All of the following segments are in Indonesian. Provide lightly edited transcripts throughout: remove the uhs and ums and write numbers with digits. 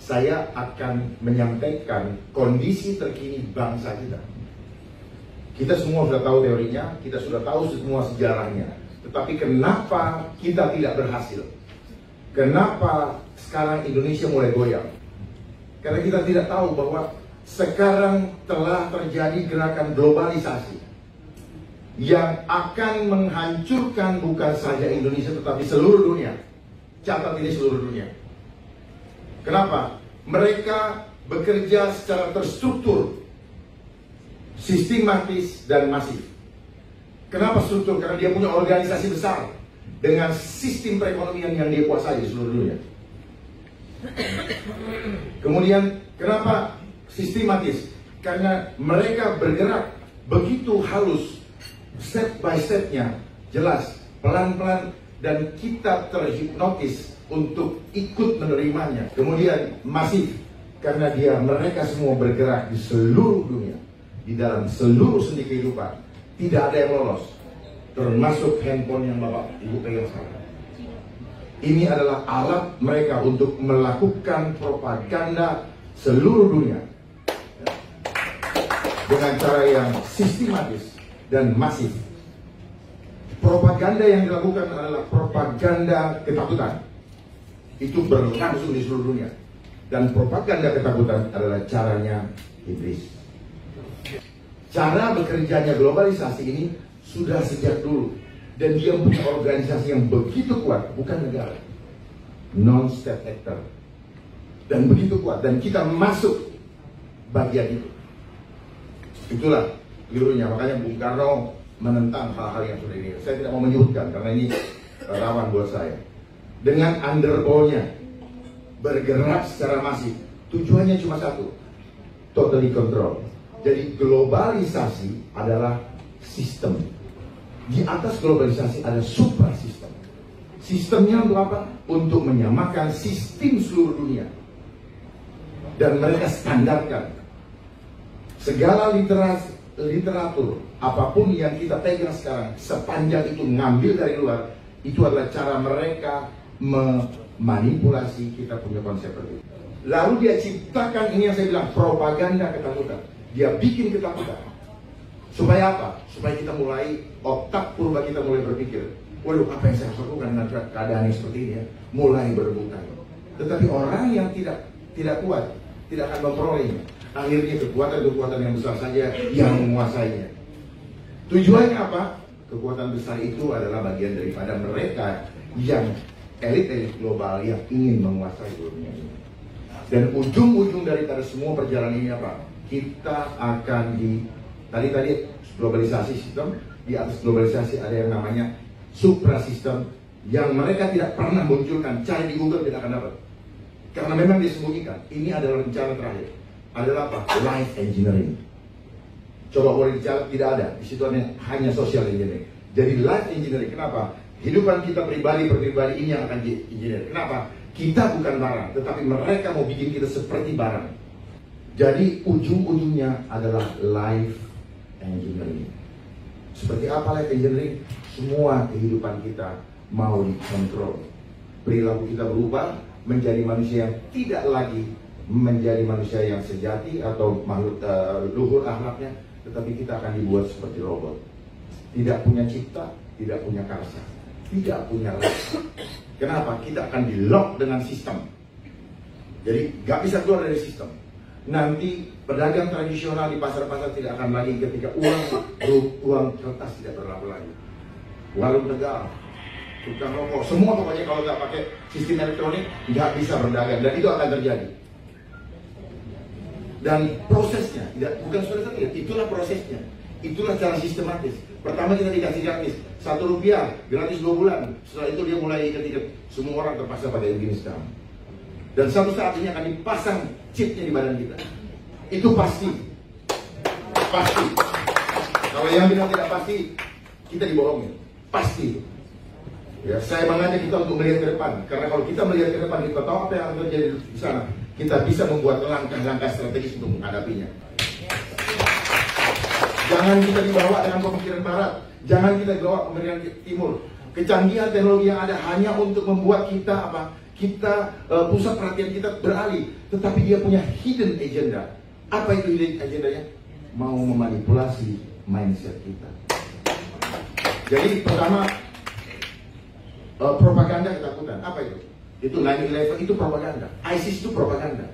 saya akan menyampaikan kondisi terkini bangsa kita. Kita semua sudah tahu teorinya, kita sudah tahu semua sejarahnya. Tetapi kenapa kita tidak berhasil? Kenapa sekarang Indonesia mulai goyang? Karena kita tidak tahu bahwa sekarang telah terjadi gerakan globalisasi yang akan menghancurkan bukan saja Indonesia tetapi seluruh dunia. Catat ini, seluruh dunia. Kenapa? Mereka bekerja secara terstruktur, sistematis dan masif. Kenapa struktur? Karena dia punya organisasi besar dengan sistem perekonomian yang dia kuasai di seluruh dunia. Kemudian kenapa sistematis? Karena mereka bergerak begitu halus, step by stepnya jelas, pelan-pelan, dan kita terhipnotis untuk ikut menerimanya. Kemudian masif, karena mereka semua bergerak di seluruh dunia, di dalam seluruh sendi kehidupan. Tidak ada yang lolos, termasuk handphone yang Bapak Ibu pegang sekarang. Ini adalah alat mereka untuk melakukan propaganda seluruh dunia dengan cara yang sistematis dan masif. Propaganda yang dilakukan adalah propaganda ketakutan. Itu berlangsung di seluruh dunia. Dan propaganda ketakutan adalah caranya iblis. Cara bekerjanya globalisasi ini sudah sejak dulu. Dan dia punya organisasi yang begitu kuat, bukan negara, non-state actor, dan begitu kuat. Dan kita masuk bagian itu. Itulah kelirunya. Makanya Bung Karno menentang hal-hal yang sudah ini. Saya tidak mau menyebutkan karena ini rawan buat saya. Dengan underball-nya bergerak secara masif, tujuannya cuma satu, totally control. Jadi globalisasi adalah sistem. Di atas globalisasi ada suprasistem. Sistemnya untuk apa? Untuk menyamakan sistem seluruh dunia. Dan mereka standarkan segala literatur, apapun yang kita pegang sekarang, sepanjang itu ngambil dari luar, itu adalah cara mereka memanipulasi kita punya konsep itu. Lalu dia ciptakan ini yang saya bilang, propaganda ketakutan. Dia bikin ketakutan. Supaya apa? Supaya kita mulai, otak purba kita mulai berpikir, waduh, apa yang saya harus lakukan dengan keadaan yang seperti ini ya? Mulai berebutan. Tetapi orang yang tidak kuat, tidak akan memperolehnya. Akhirnya kekuatan-kekuatan yang besar saja yang menguasainya. Tujuannya apa? Kekuatan besar itu adalah bagian daripada mereka yang elit-elit global yang ingin menguasai dunia ini. Dan ujung-ujung daripada semua perjalanan ini apa? Kita akan Tadi globalisasi sistem, di atas globalisasi ada yang namanya suprasistem yang mereka tidak pernah munculkan. Cari di Google tidak akan dapat. Karena memang disembunyikan. Ini adalah rencana terakhir. Adalah apa? Life engineering. Coba boleh dicatat, tidak ada. Di situ hanya social engineering. Jadi life engineering, kenapa? Kehidupan kita pribadi ini yang akan di-engineer. Kenapa? Kita bukan barang, tetapi mereka mau bikin kita seperti barang. Jadi ujung-ujungnya adalah life engineering. Seperti apa life engineering? Semua kehidupan kita mau dikontrol. Perilaku kita berubah menjadi manusia yang tidak lagi menjadi manusia yang sejati atau makhluk luhur akhlaknya, tetapi kita akan dibuat seperti robot. Tidak punya cipta, tidak punya karsa, tidak punya rasa. Kenapa? Kita akan di-lock dengan sistem. Jadi gak bisa keluar dari sistem. Nanti pedagang tradisional di pasar-pasar tidak akan lagi ketika uang kertas tidak berlaku lagi. Warung tegal, tukang rokok, semua pokoknya kalau nggak pakai sistem elektronik nggak bisa berdagang, dan itu akan terjadi. Dan prosesnya, bukan sudah terjadi, itulah prosesnya, itulah cara sistematis. Pertama kita dikasih gratis, Rp1 gratis 2 bulan. Setelah itu dia mulai ketika semua orang terpaksa pakai begini sekarang. Dan suatu saat ini akan dipasang chipnya di badan kita. Itu pasti. Pasti. Kalau yang bilang tidak pasti, kita dibohongin. Pasti. Ya, saya mengajak kita untuk melihat ke depan. Karena kalau kita melihat ke depan, kita tahu apa yang akan terjadi di sana. Kita bisa membuat langkah-langkah strategis untuk menghadapinya. Jangan kita dibawa dengan pemikiran barat. Jangan kita dibawa pemikiran timur. Kecanggihan teknologi yang ada hanya untuk membuat kita apa? kita pusat perhatian kita beralih, tetapi dia punya hidden agenda. Apa itu hidden agendanya? Mau memanipulasi mindset kita. Jadi pertama, propaganda ketakutan. Apa itu? Itu 9/11 itu propaganda. ISIS itu propaganda.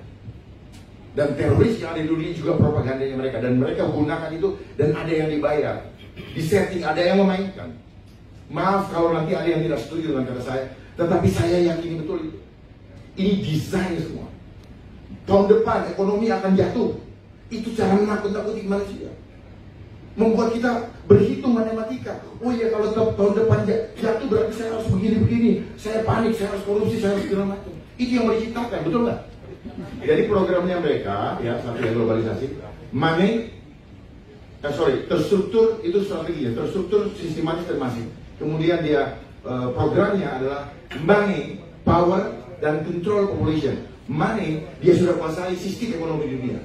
Dan teroris yang ada di dunia juga propagandanya mereka. Dan mereka gunakan itu, dan ada yang dibayar. Di setting, ada yang memainkan. Maaf kalau nanti ada yang tidak setuju dengan kata saya, tetapi saya yakini betul itu. Ini desain semua. Tahun depan ekonomi akan jatuh. Itu cara menakut-nakuti manusia. Membuat kita berhitung matematika. Oh iya, kalau tahun depan jatuh berarti saya harus begini-begini. Saya panik, saya harus korupsi, saya harus segala macam. Itu yang mau diciptakan, betul nggak? Jadi programnya mereka, ya, satu yang globalisasi, terstruktur, itu strateginya, terstruktur, sistematis dan masif. Kemudian dia programnya adalah money, power, dan control population. Money, dia sudah kuasai sistem ekonomi dunia.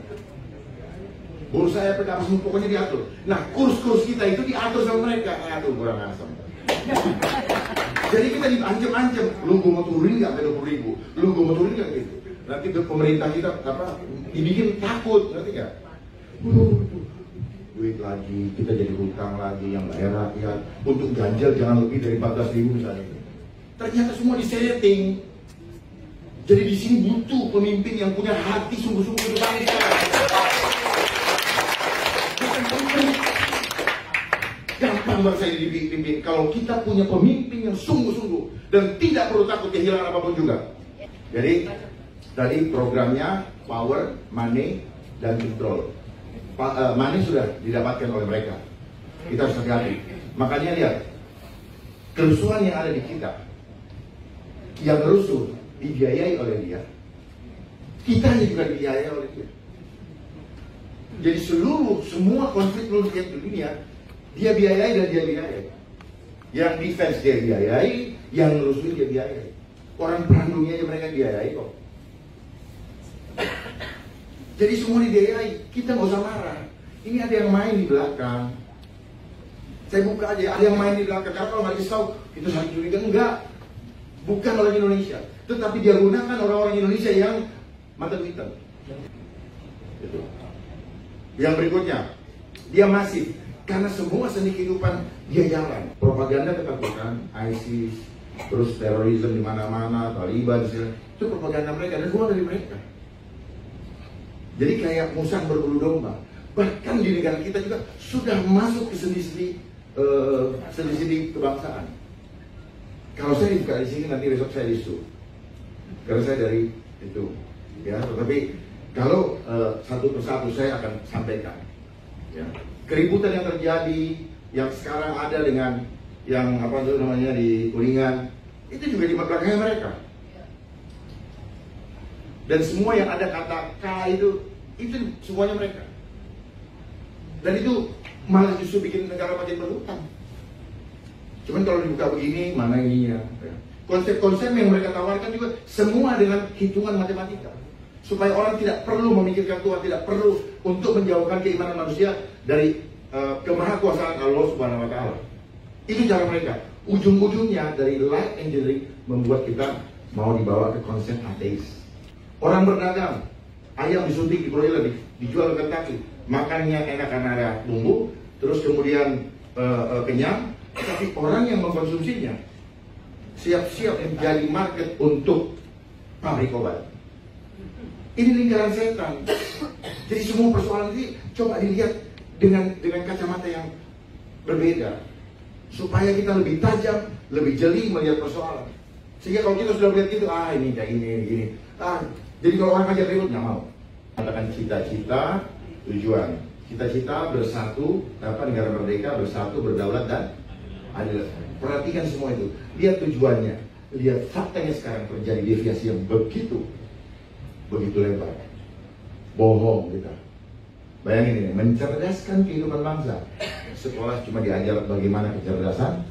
Bursa efek apa semua pokoknya diatur. Nah, kurs-kurs kita itu diatur sama mereka. Aduh, kurang asam. Jadi kita diancam-ancam, lu gue mau turunin nggak 20.000, lu gue mau turunin nggak gitu. Nanti pemerintah kita dibikin takut, ngerti nggak? Duit lagi, kita jadi hutang lagi yang nggak rakyat. Untuk ganjil jangan lebih dari 14.000 misalnya. Ternyata semua disetting. Jadi di sini butuh pemimpin yang punya hati sungguh-sungguh untuk bangsa. Gampang banget saya dipimpin kalau kita punya pemimpin yang sungguh-sungguh dan tidak perlu takut kehilangan apapun juga. Jadi tadi programnya power, money, dan control. Money sudah didapatkan oleh mereka. Kita harus hati-hati. Makanya lihat kerusuhan yang ada di kita, yang rusuh dibiayai oleh dia, kita juga dibiayai oleh dia. Jadi semua konflik di dunia dia biayai dan dia biayai. Yang defense dia biayai, yang rusuh dia biayai. Orang perang dunia aja mereka biayai kok. Jadi semua dibiayai. Kita nggak usah marah. Ini ada yang main di belakang. Saya buka aja, ada yang main di belakang. Karena kalau nggak tahu itu saling curiga, enggak. Bukan orang Indonesia, tetapi dia gunakan orang-orang Indonesia yang mata duitan. Itu. Yang berikutnya, dia masif. Karena semua seni kehidupan dia jalan. Propaganda ketakutan, ISIS, terus terorisme di mana-mana, Taliban, itu propaganda mereka dan keluar dari mereka. Jadi kayak musang berbulu domba. Bahkan di negara kita juga sudah masuk ke sendi-sendi kebangsaan. Kalau saya dibuka di sini nanti besok saya disu. Karena saya dari itu, ya. Tetapi kalau satu persatu saya akan sampaikan. Ya. Keributan yang terjadi, yang sekarang ada dengan yang apa itu namanya di Kuningan, itu juga di belakangnya mereka. Dan semua yang ada kata K itu semuanya mereka. Dan itu malah justru bikin negara makin berhutang. Cuman kalau dibuka begini, mana ininya? Konsep-konsep yang mereka tawarkan juga semua dengan hitungan matematika. Supaya orang tidak perlu memikirkan Tuhan, tidak perlu untuk menjauhkan keimanan manusia dari kemahakuasaan Allah Subhanahu wa Ta'ala. Itu cara mereka. Ujung-ujungnya dari light engineering membuat kita mau dibawa ke konsep ateis. Orang berdagang, ayam disuntik di broiler, dijual ke Kentucky, makannya enak karena ada bumbu, terus kemudian kenyang, tapi orang yang mengkonsumsinya siap-siap menjadi market untuk pabrik obat. Ini lingkaran setan. Jadi semua persoalan ini coba dilihat dengan kacamata yang berbeda, supaya kita lebih tajam, lebih jeli melihat persoalan. Sehingga kalau kita sudah melihat gitu, ini kayak ini. Jadi kalau orang ngajak ribut nggak mau. Katakan cita-cita, tujuan. Cita-cita bersatu, negara merdeka, bersatu, berdaulat dan adil. Perhatikan semua itu. Lihat tujuannya. Lihat faktanya sekarang terjadi deviasi yang begitu lebar. Bohong kita. Bayangin ini, mencerdaskan kehidupan bangsa. Sekolah cuma diajar bagaimana kecerdasan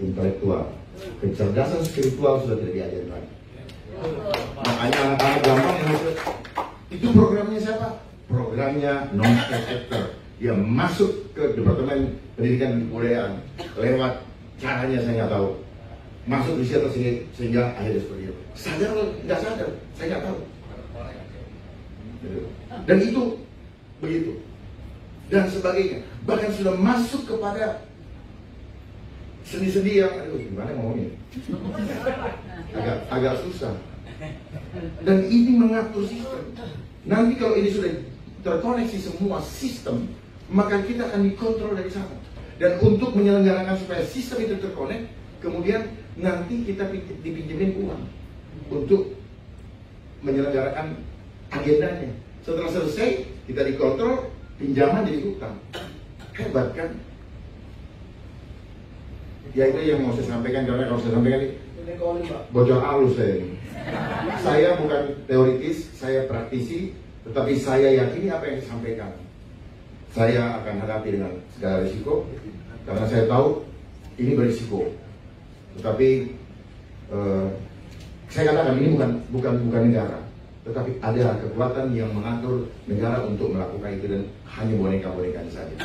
intelektual. Kecerdasan spiritual sudah tidak diajar lagi. Makanya anak-anak gampang itu programnya siapa? Programnya non-state actor. Dia masuk ke Departemen Pendidikan dan Kebudayaan lewat caranya saya nggak tahu. masuk di situ sehingga akhirnya seperti itu. Sadar atau nggak sadar, saya nggak tahu. Dan itu begitu dan sebagainya. Bahkan sudah masuk kepada seni-seni yang, aduh gimana ngomongnya, agak susah. Dan ini mengatur sistem. Nanti kalau ini sudah terkoneksi semua sistem, maka kita akan dikontrol dari sana. Dan untuk menyelenggarakan supaya sistem itu terkonek, kemudian nanti kita dipinjemin uang untuk menyelenggarakan agendanya. Setelah selesai, kita dikontrol, pinjaman jadi hutang. Hebat kan? Ya itu yang mau saya sampaikan, karena kalau saya sampaikan ini bocor halus saya ini. Saya bukan teoritis, saya praktisi, tetapi saya yakini apa yang disampaikan. Saya akan hadapi dengan segala risiko, karena saya tahu ini berisiko. Tetapi saya katakan ini bukan negara, tetapi ada kekuatan yang mengatur negara untuk melakukan itu, dan hanya boneka-boneka saja.